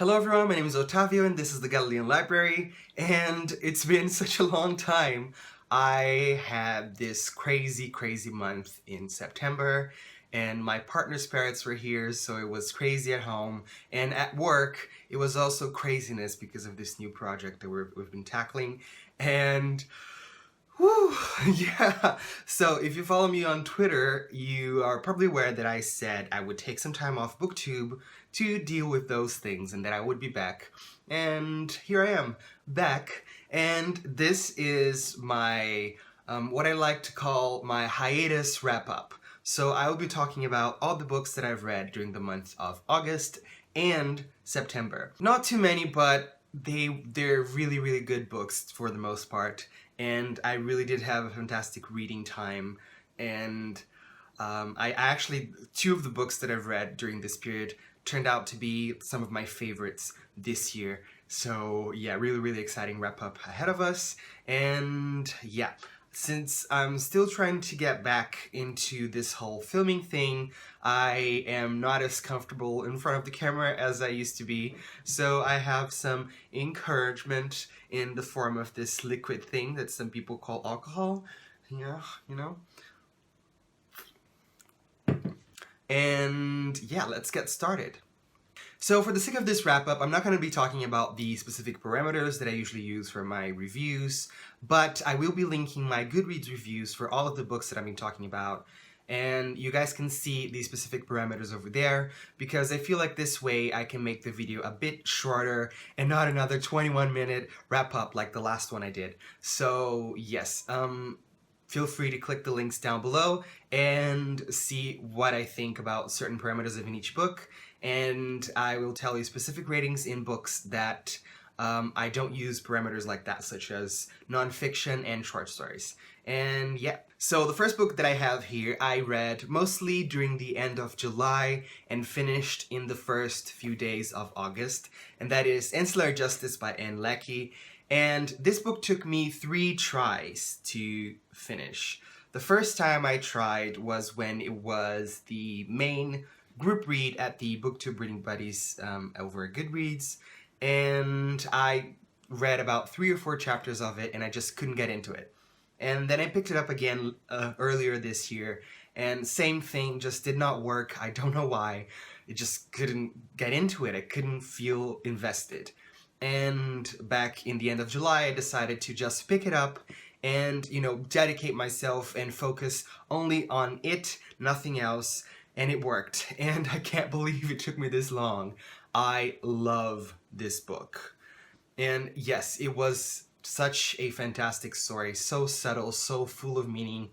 Hello everyone, my name is Otavio and this is the Galilean Library, and it's been such a long time. I had this crazy month in September, and my partner's parents were here, so it was crazy at home, and at work it was also craziness because of this new project that we've been tackling, and whew, yeah. So if you follow me on Twitter, you are probably aware that I said I would take some time off BookTube to deal with those things and that I would be back. And here I am, back. And this is my, what I like to call my hiatus wrap-up. So I will be talking about all the books that I've read during the month of August and September. Not too many, but they're really good books for the most part. And I really did have a fantastic reading time, and I actually, two of the books that I've read during this period turned out to be some of my favorites this year. So yeah, really exciting wrap up ahead of us. And yeah, since I'm still trying to get back into this whole filming thing, I am not as comfortable in front of the camera as I used to be, so I have some encouragement in the form of this liquid thing that some people call alcohol. Yeah, you know? And yeah, let's get started. So for the sake of this wrap-up, I'm not going to be talking about the specific parameters that I usually use for my reviews, but I will be linking my Goodreads reviews for all of the books that I've been talking about, and you guys can see the specific parameters over there, because I feel like this way I can make the video a bit shorter and not another 21-minute wrap-up like the last one I did. So yes, feel free to click the links down below and see what I think about certain parameters of each book, and I will tell you specific ratings in books that I don't use parameters like that, such as nonfiction and short stories. And yeah, so the first book that I have here I read mostly during the end of July and finished in the first few days of August, and that is Ancillary Justice by Leckie. And this book took me 3 tries to finish. The first time I tried was when it was the main group read at the BookTube Reading Buddies over Goodreads, and I read about 3 or 4 chapters of it and I just couldn't get into it. And then I picked it up again earlier this year, and same thing, just did not work. I don't know why. It just couldn't get into it. I couldn't feel invested. And back in the end of July, I decided to just pick it up and, you know, dedicate myself and focus only on it, nothing else, and it worked. And I can't believe it took me this long. I love this book. And yes, it was such a fantastic story, so subtle, so full of meaning,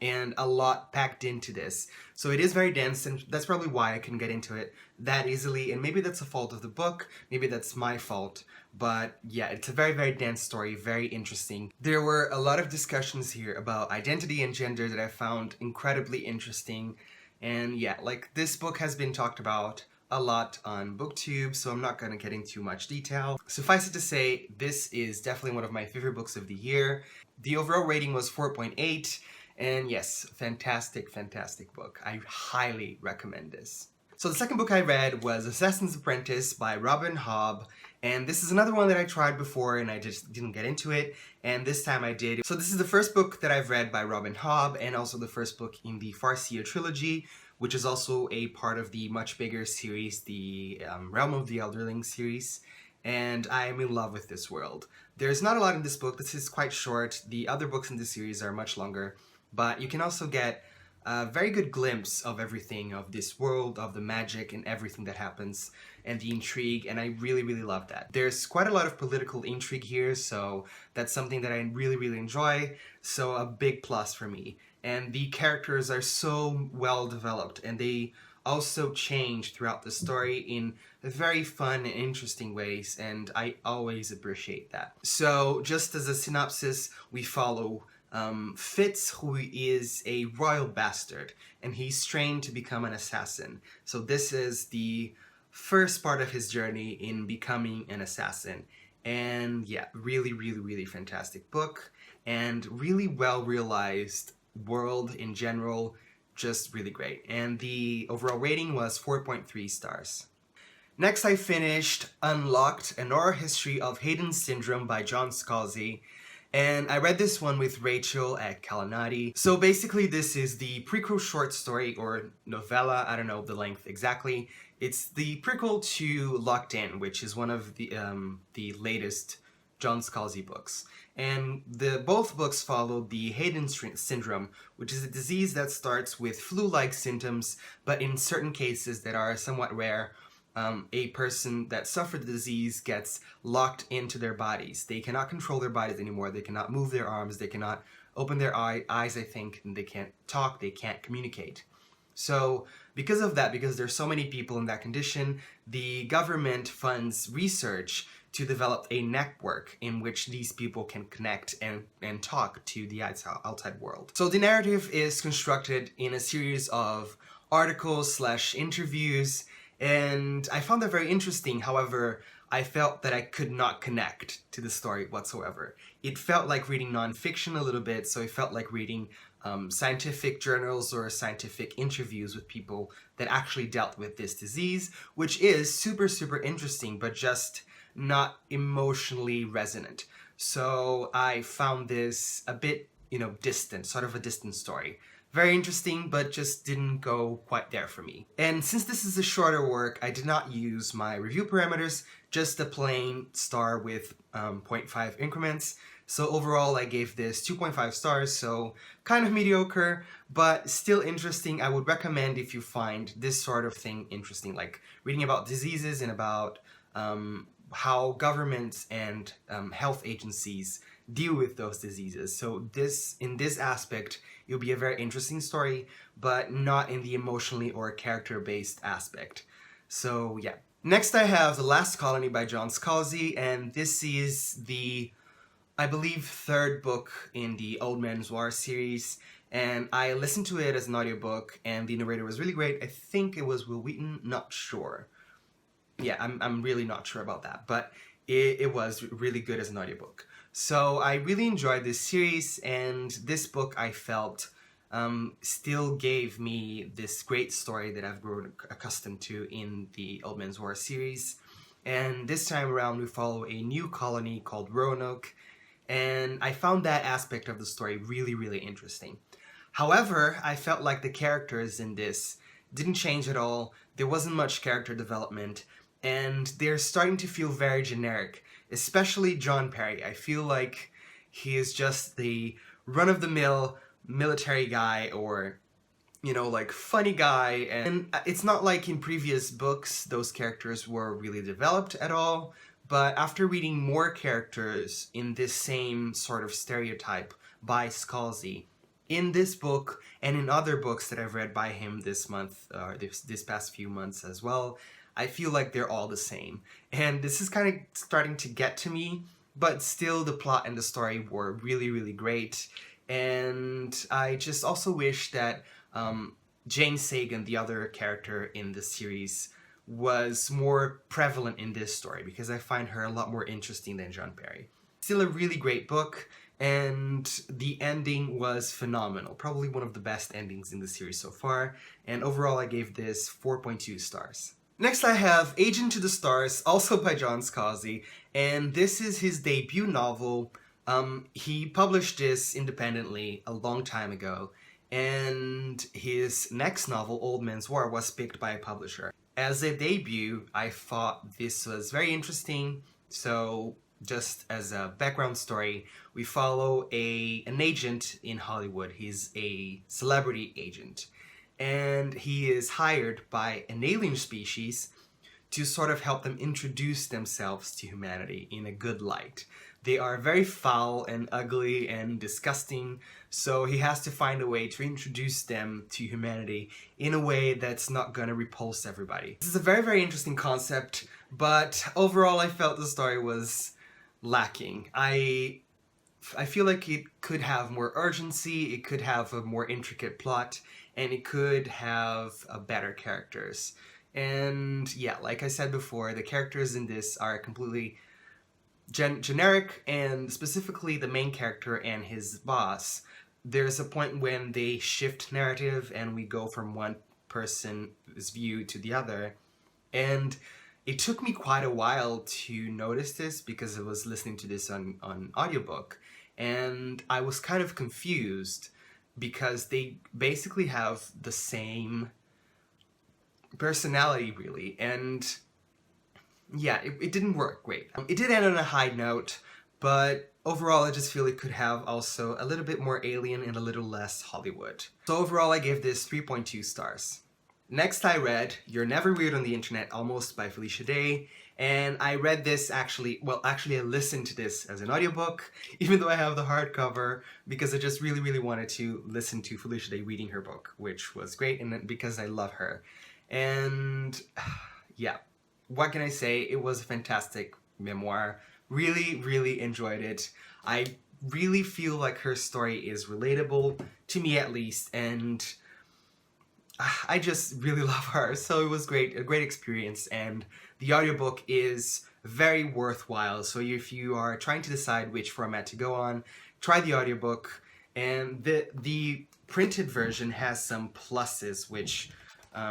and a lot packed into this. So it is very dense, and that's probably why I couldn't get into it that easily, and maybe that's a fault of the book, maybe that's my fault, but yeah, it's a very dense story, very interesting. There were a lot of discussions here about identity and gender that I found incredibly interesting, and yeah, like, this book has been talked about a lot on BookTube, so I'm not going to get into too much detail. Suffice it to say, this is definitely one of my favorite books of the year. The overall rating was 4.8, and yes, fantastic book. I highly recommend this. So the second book I read was Assassin's Apprentice by Hobb, and this is another one that I tried before and I just didn't get into it, and this time I did. So this is the first book that I've read by Hobb, and also the first book in the Farseer trilogy, which is also a part of the much bigger series, the Realm of the Elderling series, and I am in love with this world. There's not a lot in this book. This is quite short. The other books in this series are much longer, but you can also get a very good glimpse of everything, of this world, of the magic and everything that happens, and the intrigue, and I really love that. There's quite a lot of political intrigue here, so that's something that I really enjoy, so a big plus for me. And the characters are so well developed, and they also change throughout the story in very fun and interesting ways, and I always appreciate that. So just as a synopsis, we follow Fitz, who is a royal bastard, and he's trained to become an assassin. So this is the first part of his journey in becoming an assassin. And yeah, really fantastic book, and really well realized world in general, just really great. And the overall rating was 4.3 stars. Next, I finished Unlocked, An Oral History of Hayden Syndrome by John Scalzi. And I read this one with Rachel at Kalanati. So basically this is the prequel short story or novella, I don't know the length exactly. It's the prequel to Locked In, which is one of the latest John Scalzi books. And both books follow the Hayden syndrome, which is a disease that starts with flu-like symptoms, but in certain cases that are somewhat rare, a person that suffered the disease gets locked into their bodies. They cannot control their bodies anymore. They cannot move their arms. They cannot open their eyes, I think, and they can't talk. They can't communicate. So because of that, because there's so many people in that condition, the government funds research to develop a network in which these people can connect and talk to the outside world. So the narrative is constructed in a series of articles/interviews, and I found that very interesting. However, I felt that I could not connect to the story whatsoever. It felt like reading nonfiction a little bit, so it felt like reading scientific journals or scientific interviews with people that actually dealt with this disease, which is super, super interesting, but just not emotionally resonant. So I found this a bit, distant, sort of a distant story. Very interesting, but just didn't go quite there for me. And since this is a shorter work, I did not use my review parameters, just a plain star with 0.5 increments. So overall, I gave this 2.5 stars, so kind of mediocre, but still interesting. I would recommend if you find this sort of thing interesting, like reading about diseases and about how governments and health agencies deal with those diseases. So in this aspect, it'll be a very interesting story, but not in the emotionally or character-based aspect. So yeah. Next I have The Last Colony by John Scalzi, and this is the, I believe, third book in the Old Man's War series, and I listened to it as an audiobook, and the narrator was really great. I think it was Will Wheaton, not sure. Yeah, I'm really not sure about that, but it was really good as an audiobook. So I really enjoyed this series, and this book I felt still gave me this great story that I've grown accustomed to in the Old Man's War series. And this time around we follow a new colony called Roanoke, and I found that aspect of the story really, really interesting. However, I felt like the characters in this didn't change at all. There wasn't much character development, and they're starting to feel very generic, especially John Perry. I feel like he is just the run-of-the-mill military guy, or, like funny guy, and it's not like in previous books those characters were really developed at all, but after reading more characters in this same sort of stereotype by Scalzi, in this book and in other books that I've read by him this month, or this past few months as well, I feel like they're all the same. And this is kind of starting to get to me, but still the plot and the story were really, really great. And I just also wish that Jane Sagan, the other character in the series, was more prevalent in this story, because I find her a lot more interesting than John Perry. Still a really great book, and the ending was phenomenal. Probably one of the best endings in the series so far, and overall I gave this 4.2 stars. Next I have Agent to the Stars, also by John Scalzi, and this is his debut novel. He published this independently a long time ago, and his next novel, Old Man's War, was picked by a publisher. As a debut, I thought this was very interesting. So just as a background story, we follow an agent in Hollywood. He's a celebrity agent, and he is hired by an alien species to sort of help them introduce themselves to humanity in a good light. They are very foul and ugly and disgusting, so he has to find a way to introduce them to humanity in a way that's not gonna repulse everybody. This is a very, very interesting concept, but overall I felt the story was lacking. I feel like it could have more urgency, it could have a more intricate plot, and it could have better characters. And yeah, like I said before, the characters in this are completely generic, and specifically the main character and his boss. There's a point when they shift narrative and we go from one person's view to the other, and it took me quite a while to notice this because I was listening to this on audiobook, and I was kind of confused because they basically have the same personality, really, and yeah, it didn't work great. It did end on a high note, but overall I just feel it could have also a little bit more alien and a little less Hollywood. So overall I gave this 3.2 stars. Next I read You're Never Weird on the Internet Almost by Felicia Day, and I read this actually I listened to this as an audiobook, even though I have the hardcover, because I just really wanted to listen to Felicia Day reading her book, which was great, and because I love her. And yeah, what can I say? It was a fantastic memoir. Really enjoyed it. I really feel like her story is relatable, to me at least, and I just really love her. So it was great, a great experience, and the audiobook is very worthwhile. So if you are trying to decide which format to go on, try the audiobook. And the printed version has some pluses, which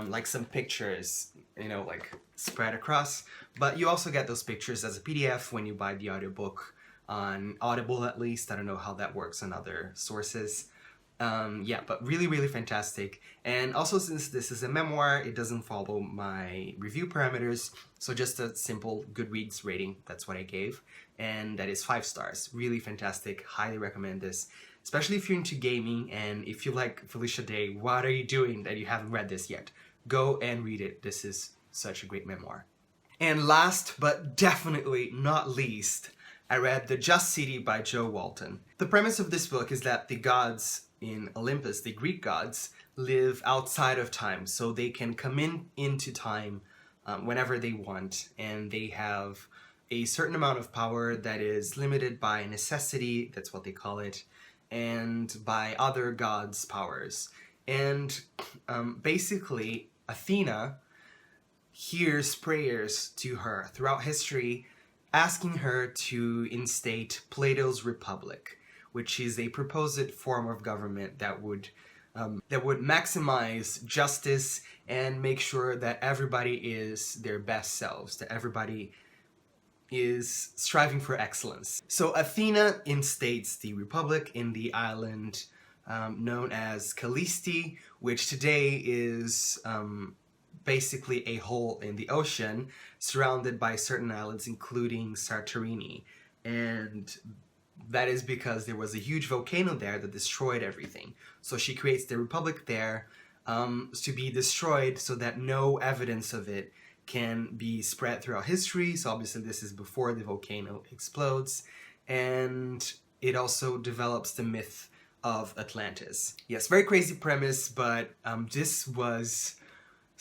like some pictures, you know, like spread across, but you also get those pictures as a PDF when you buy the audiobook on Audible, at least. I don't know how that works on other sources. Yeah, but really fantastic. And also, since this is a memoir, it doesn't follow my review parameters, so just a simple Goodreads rating, that's what I gave, and that is 5 stars. Really fantastic, highly recommend this, especially if you're into gaming, and if you like Felicia Day, what are you doing that you haven't read this yet? Go and read it. This is such a great memoir. And last, but definitely not least, I read The Just City by Jo Walton. The premise of this book is that the gods in Olympus, the Greek gods, live outside of time, so they can come into time whenever they want, and they have a certain amount of power that is limited by necessity, that's what they call it, and by other gods' powers. And basically, Athena hears prayers to her throughout history, asking her to instate Plato's Republic, which is a proposed form of government that would maximize justice and make sure that everybody is their best selves, that everybody is striving for excellence. So Athena instates the Republic in the island known as Callisti, which today is basically a hole in the ocean surrounded by certain islands, including Santorini. And that is because there was a huge volcano there that destroyed everything. So she creates the Republic there to be destroyed so that no evidence of it can be spread throughout history. So obviously this is before the volcano explodes. And it also develops the myth of Atlantis. Yes, very crazy premise, but this was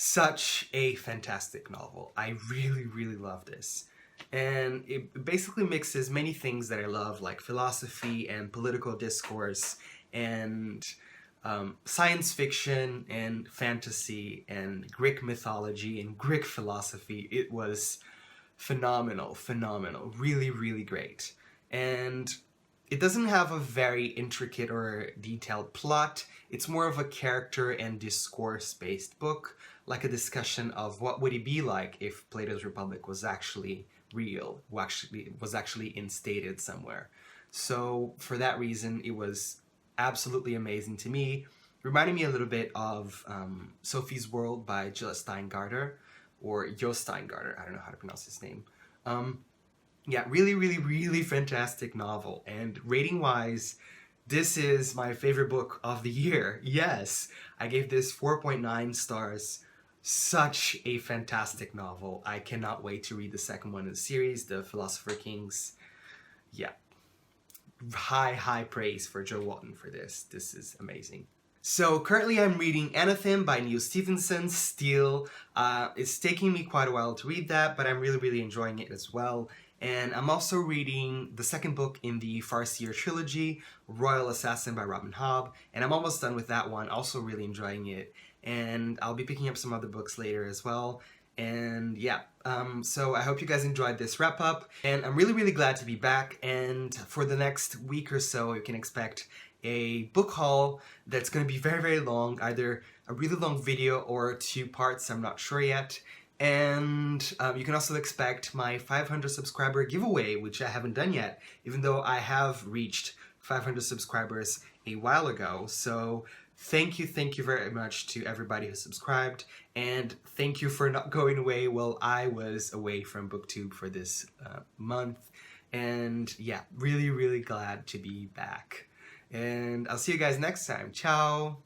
such a fantastic novel. I really love this. And it basically mixes many things that I love, like philosophy and political discourse and science fiction and fantasy and Greek mythology and Greek philosophy. It was phenomenal, really great. And it doesn't have a very intricate or detailed plot. It's more of a character and discourse-based book, like a discussion of what would it be like if Plato's Republic was actually real, was actually instated somewhere. So for that reason, it was absolutely amazing to me. Reminded me a little bit of Sophie's World by Jill Steingarter, or Jo Steingarter, I don't know how to pronounce his name. Yeah, really fantastic novel. And rating-wise, this is my favorite book of the year. Yes, I gave this 4.9 stars. Such a fantastic novel. I cannot wait to read the second one in the series, The Philosopher Kings. Yeah, high praise for Jo Walton for this. This is amazing. So currently I'm reading Anything by Neil Stephenson still. It's taking me quite a while to read that, but I'm really enjoying it as well. And I'm also reading the second book in the Farseer trilogy, Royal Assassin by Robin Hobb, and I'm almost done with that one, also really enjoying it. And I'll be picking up some other books later as well. And yeah, so I hope you guys enjoyed this wrap up, and I'm really glad to be back. And for the next week or so, you can expect a book haul that's going to be very long, either a really long video or 2 parts, I'm not sure yet. And you can also expect my 500 subscriber giveaway, which I haven't done yet, even though I have reached 500 subscribers a while ago. So thank you very much to everybody who subscribed, and thank you for not going away while I was away from BookTube for this month. And yeah, really glad to be back. And I'll see you guys next time. Ciao!